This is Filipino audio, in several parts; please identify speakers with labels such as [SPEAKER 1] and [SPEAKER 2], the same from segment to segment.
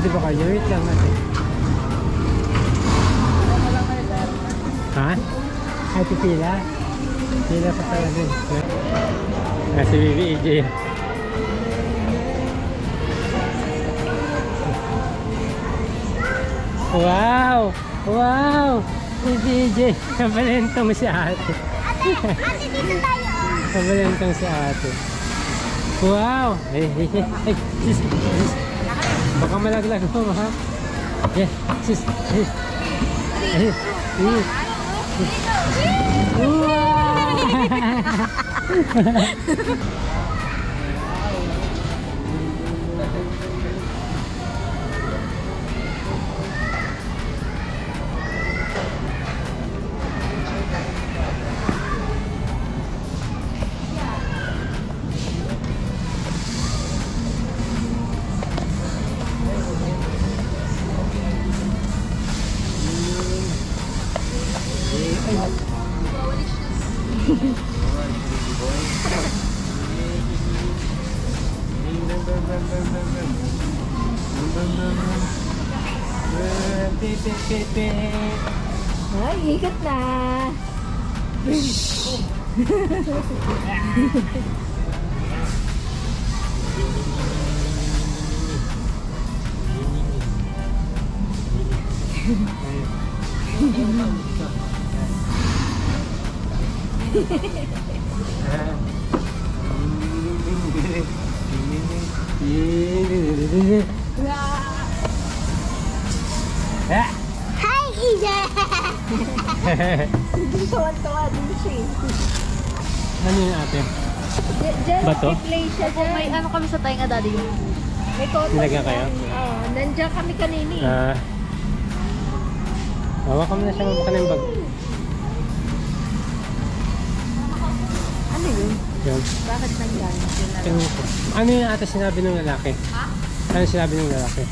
[SPEAKER 1] Pwede ba kayo? Wait lang natin. Ha? Ay, pipila? Pila pa pala din. Si Bibi EJ. Wow! Wow! Bibi EJ. Kabalentong si ate.
[SPEAKER 2] Ate, dito tayo.
[SPEAKER 1] Kabalentong si ate. Wow! Ay, sis. Baka malaglag mo, ha? Yeah, sis.
[SPEAKER 2] Ay, ikat na. Hi, Ija! Tuwan-tuwa din siya eh.
[SPEAKER 1] Ano yun ate?
[SPEAKER 2] Diyan,
[SPEAKER 1] Bato?
[SPEAKER 2] may play siya dyan.
[SPEAKER 3] May ano kami sa tainga, daddy.
[SPEAKER 2] May cotton
[SPEAKER 1] Nilagyan kayo?
[SPEAKER 2] Oo, nandiyan kami kanini.
[SPEAKER 1] Hawakan mo na siya mabuka ng bag.
[SPEAKER 2] Ano yun?
[SPEAKER 1] Yun.
[SPEAKER 2] Bakit nandiyan?
[SPEAKER 1] Tingnan ko. Ano yung ate sinabi ng lalaki?
[SPEAKER 3] Ha?
[SPEAKER 1] Ano sinabi ng lalaki?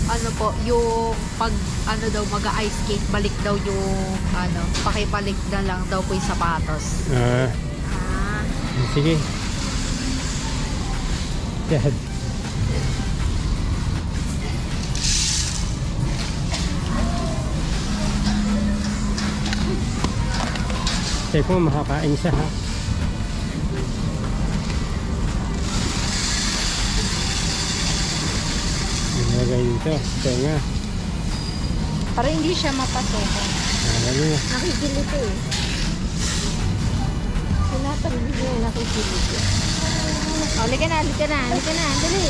[SPEAKER 3] Ano po, yung pag ano daw mag-ice skate, balik daw yung ano, pakibalik na lang daw po yung sapatos.
[SPEAKER 1] Ah,
[SPEAKER 3] Ah.
[SPEAKER 1] sige. Yan. Check mo, makakain siya ha. Nilagay dito. Tenga.
[SPEAKER 3] Para hindi siya mapasok.
[SPEAKER 1] Nalagay niya.
[SPEAKER 2] Nakikilito eh. Sinatanggi niya, nakikilito. Oh, halika na. Dali.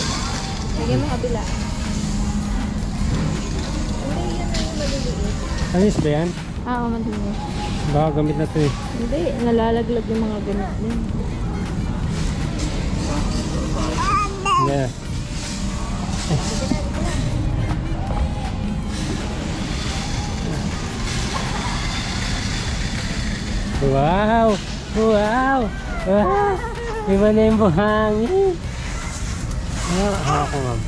[SPEAKER 2] Lagyan mo kabila. Hindi, yan na yung maliliit.
[SPEAKER 1] Alis ba yan?
[SPEAKER 2] Oo, malinis.
[SPEAKER 1] Baka gamit na ito eh.
[SPEAKER 2] Hindi, nalalaglag yung mga ganit din.
[SPEAKER 1] Yeah. Wow! Wow! Wow! Iba na yung buhangin. Ako ma'am.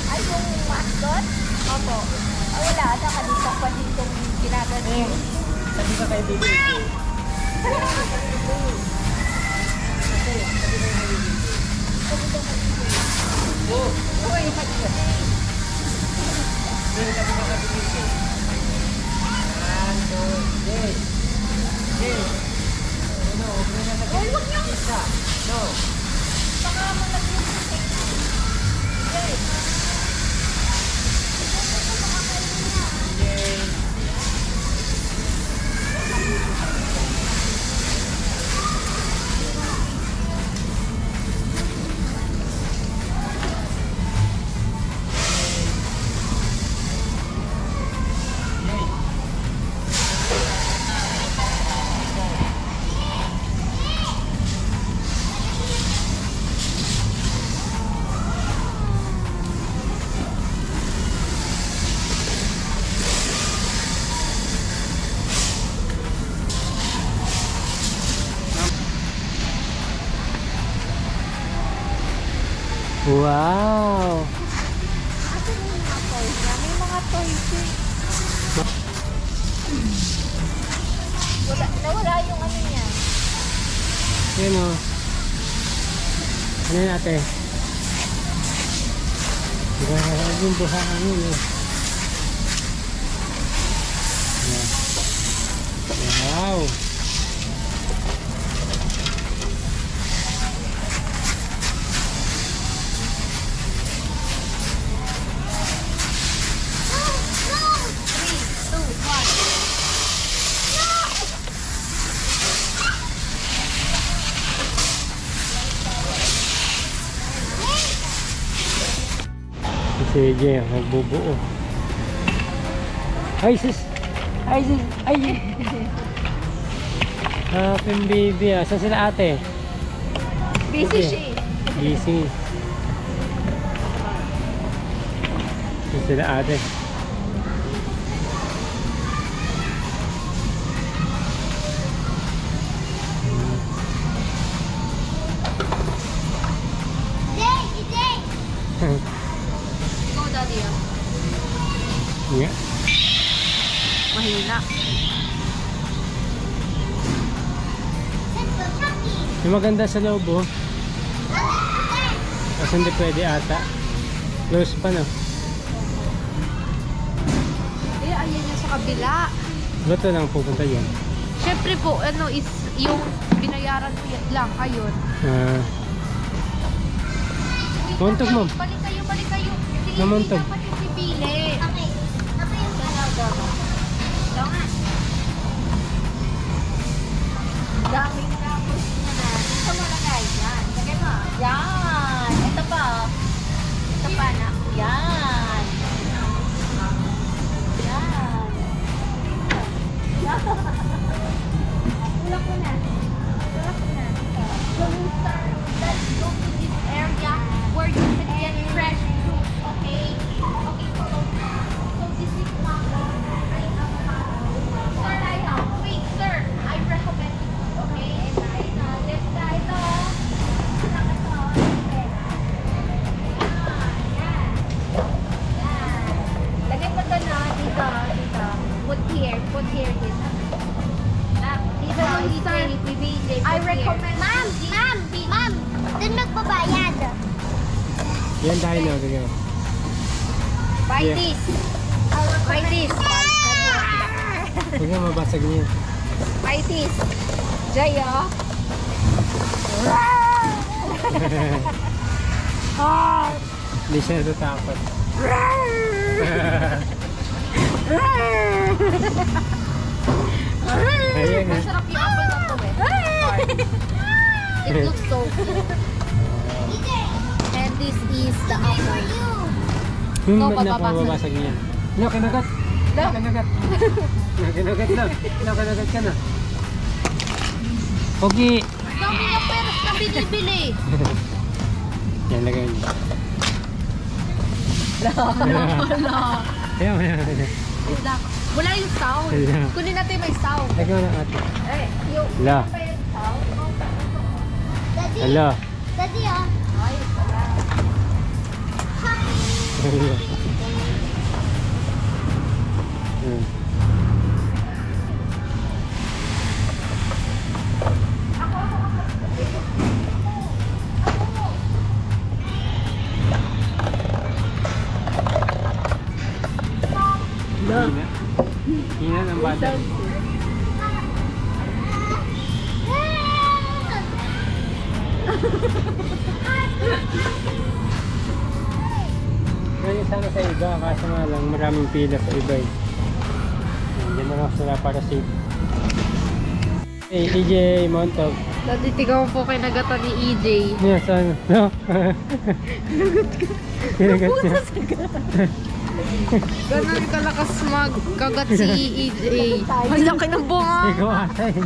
[SPEAKER 2] Ay, yung mascot? Opo. Oh, wala. Nakalitak pa dito ginagano.
[SPEAKER 1] Sabi ka kay Bibi. Wow!
[SPEAKER 2] Asan yung mga toys niya? May mga toys eh. Nawala yung ano niya.
[SPEAKER 1] Yan o. Ano yun ate? Grabe yung buhangin eh. Yan. Wow! Sige, nagbubuo. Ay sis! Ay sis! Ay! Happy baby ah. Saan sila ate?
[SPEAKER 2] Busy
[SPEAKER 1] Okay.
[SPEAKER 2] siya eh.
[SPEAKER 1] Busy. Saan sila ate?
[SPEAKER 3] Ikaw, daddy, ah.
[SPEAKER 1] Yeah.
[SPEAKER 3] Mahina.
[SPEAKER 1] Yung maganda sa loob oh. Kasi hindi pwede ata. Close pa no.
[SPEAKER 3] Eh, ayan yung sa kabila.
[SPEAKER 1] Ba't lang pupunta yun?
[SPEAKER 3] Siyempre po, ano is yung binayaran ko yan lang. Ayun.
[SPEAKER 1] Montog mo.
[SPEAKER 3] Balik kayo, balik kayo. Sige,
[SPEAKER 1] Namontog.
[SPEAKER 3] dapat yung pipili.
[SPEAKER 2] Okay. Ako yung gano'n. Ito nga. Daming tapos niya na. Dito mo lagay. Yan. Lagay mo. Yan. Ito pa. Ito pa na. Yan. Yan. Tulak mo na. Tulak mo na. So we start. Let's go to this area where you can get fresh fruit. Okay? Okay, follow me. So this is mango. I have mango. Sir, tayo. Wait, sir. I recommend it. Okay? Ito. Left na ito. Ito. Okay. Yan. Yan. Lagay mo ito na. Dito. Dito. Put here. Put here. Dito. Dito. Dito. I recommend. Ma'am. Doon magbabayad.
[SPEAKER 1] Yan tayo na. Ganyan.
[SPEAKER 2] Buy
[SPEAKER 1] Yeah.
[SPEAKER 2] this. Buy this.
[SPEAKER 1] Huwag nga mabasag niya.
[SPEAKER 2] Buy this. Jay, oh.
[SPEAKER 1] Hindi siya natatakot. Ayan na.
[SPEAKER 3] Masarap yung apple na to eh. It looks so cute. And this is the apple.
[SPEAKER 1] Hmm,
[SPEAKER 3] Ikaw,
[SPEAKER 1] ba't na
[SPEAKER 3] pagbabasag.
[SPEAKER 1] mababasag niya? No, kinagat. Kinagat. Kinagat na. Kinagat ka na. Pogi.
[SPEAKER 3] Dami na peras na binibili.
[SPEAKER 1] Yan, lagay niyo.
[SPEAKER 3] Wala.
[SPEAKER 1] Ayan, ayan, ayan.
[SPEAKER 3] Wala yung sound.
[SPEAKER 1] Wala.
[SPEAKER 3] Kunin natin may sound.
[SPEAKER 1] Lagay mo na ate.
[SPEAKER 2] Eh, yung
[SPEAKER 1] Hala.
[SPEAKER 2] ba yung sound? Daddy.
[SPEAKER 1] Hala.
[SPEAKER 2] Daddy, oh. Ay, wala.
[SPEAKER 1] Hala. Hmm. Hina. Hina ng bata. Ganyan sana sa iba, kaso nga lang maraming pila sa iba eh. Hindi na lang sila para safe. Hey, EJ, Montog.
[SPEAKER 3] Natitigaw po kay nagata ni EJ.
[SPEAKER 1] Niya, saan? No? Kinagat niya.
[SPEAKER 3] Ganun kalakas magkagat si EJ. Ang laki ng bunga.
[SPEAKER 1] Ikaw ata eh.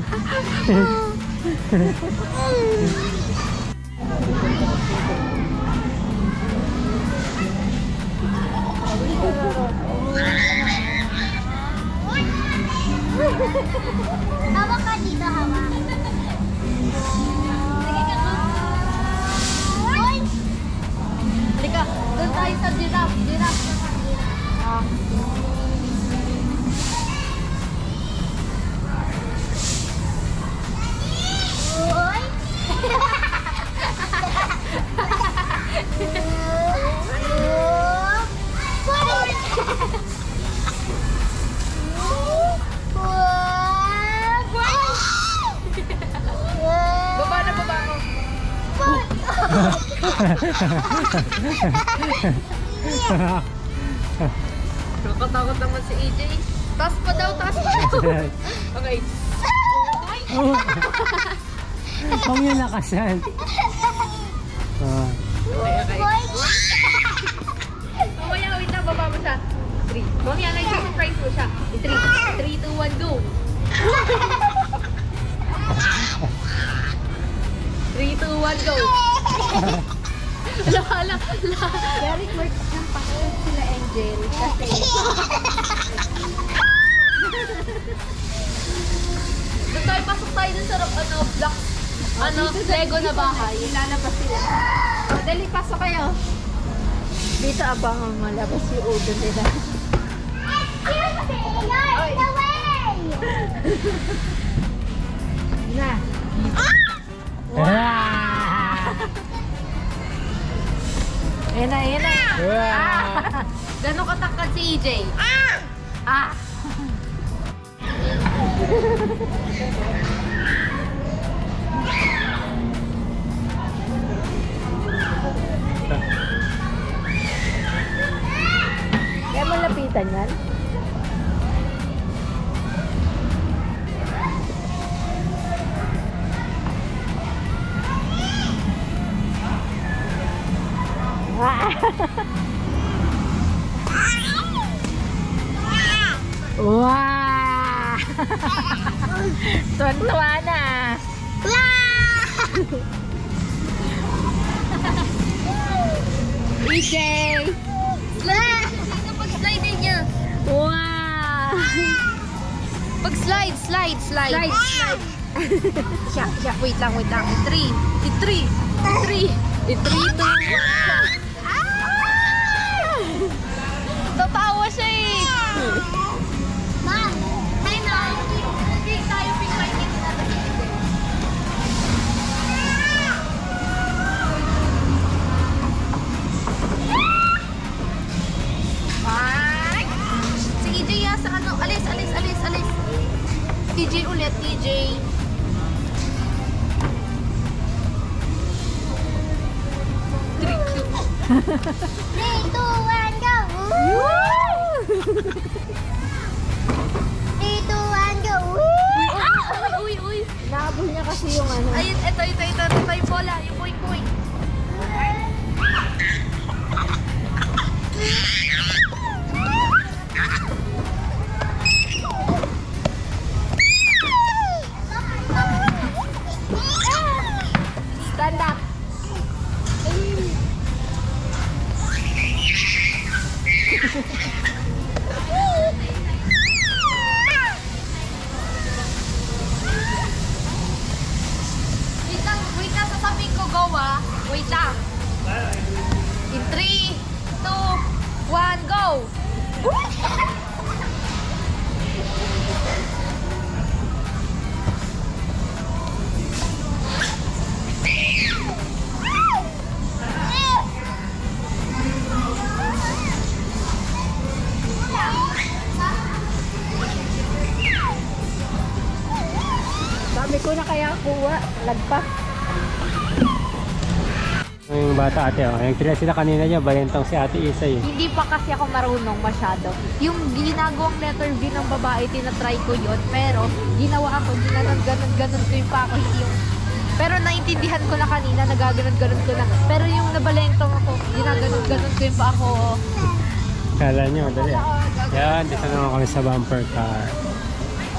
[SPEAKER 2] Hawak ka dito, hawak. Sige ka. Oy!
[SPEAKER 3] Nakatakot naman si AJ. Taas pa daw, taas pa daw. Okay.
[SPEAKER 1] Oh. Huwag niyo lakasan. Ah.
[SPEAKER 3] Okay. Mamaya, wait na, baba mo siya. 3. Mamaya, nag-surprise mo siya. 3, 2, 1, go. 3, 2, 1, go. Hala.
[SPEAKER 2] Very quick ng pakit sila Angel. Kasi
[SPEAKER 3] Doon tayo, pasok tayo dun sa block. Lego na bahay.
[SPEAKER 2] lalabas sila.
[SPEAKER 3] Dali, pasok kayo.
[SPEAKER 2] Dito abang malabas yung udo nila.
[SPEAKER 3] Oy.
[SPEAKER 2] Na.
[SPEAKER 3] Ayan na.
[SPEAKER 1] Wow.
[SPEAKER 3] Gano'ng katakad si EJ?
[SPEAKER 2] Kaya malapitan yan. Wow! Tuwan-tuwa na.
[SPEAKER 3] EJ! Sino pag-slide niya?
[SPEAKER 2] Wow!
[SPEAKER 3] Pag-slide.
[SPEAKER 2] Slide.
[SPEAKER 3] Siya. Wait lang. 3, 2, 1. Tatawa siya eh.
[SPEAKER 2] Mom, hi mom.
[SPEAKER 3] Okay, tayo ping-light natin. Ay! Si EJ sa ano? Alis. TJ ulit, TJ.
[SPEAKER 2] Three, two, one, go! Three, two, one, go!
[SPEAKER 3] Uy.
[SPEAKER 2] Nakabul niya kasi yung ano.
[SPEAKER 3] Ayun, ito yung bola, yung point.
[SPEAKER 2] Stand up.
[SPEAKER 3] Wait lang, sasabihin ko go ah. Wait lang. In 3, 2, 1, go!
[SPEAKER 2] Sabi ko na kaya kuha. Lagpas.
[SPEAKER 1] Yung bata ate, oh. Yung tira sila kanina niya, bayantang si ate Isa eh.
[SPEAKER 3] Hindi pa kasi ako marunong masyado. Yung ginagawang letter V ng babae, tinatry ko yun. Pero, ginawa ako, ganon ko yung pa ako. Pero naintindihan ko na kanina, nagaganon ko na. Pero yung nabalentong ako, ginaganon ko yung pa ako.
[SPEAKER 1] Kala nyo, dali. Yan, dito naman kami sa bumper car.